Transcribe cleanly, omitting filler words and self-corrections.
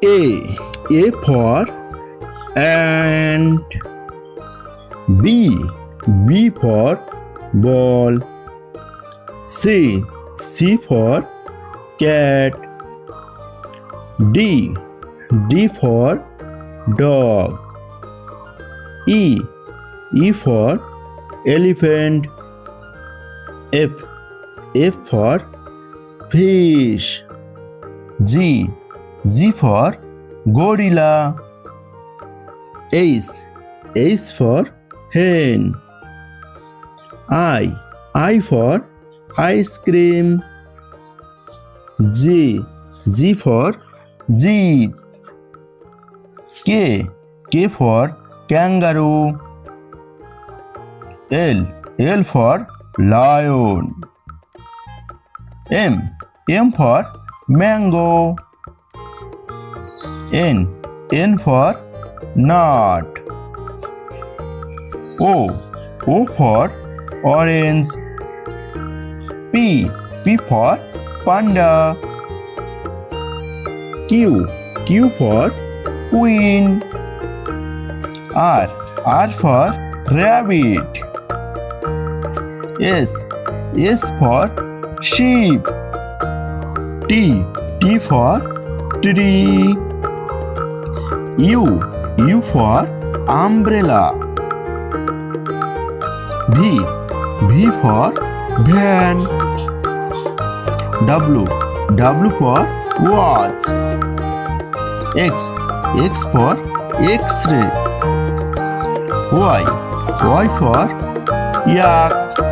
A for ant. B for ball. C for cat. D for dog. E for elephant. F for fish. G for gorilla. H for hen. I for ice cream. G for jeep. K for kangaroo. L for lion. M for mango. N for nut. O for orange. P for panda. Q for queen. R for rabbit. S for sheep. T for tree. U for umbrella. V for van. W for watch. X for X-ray. Y for yak.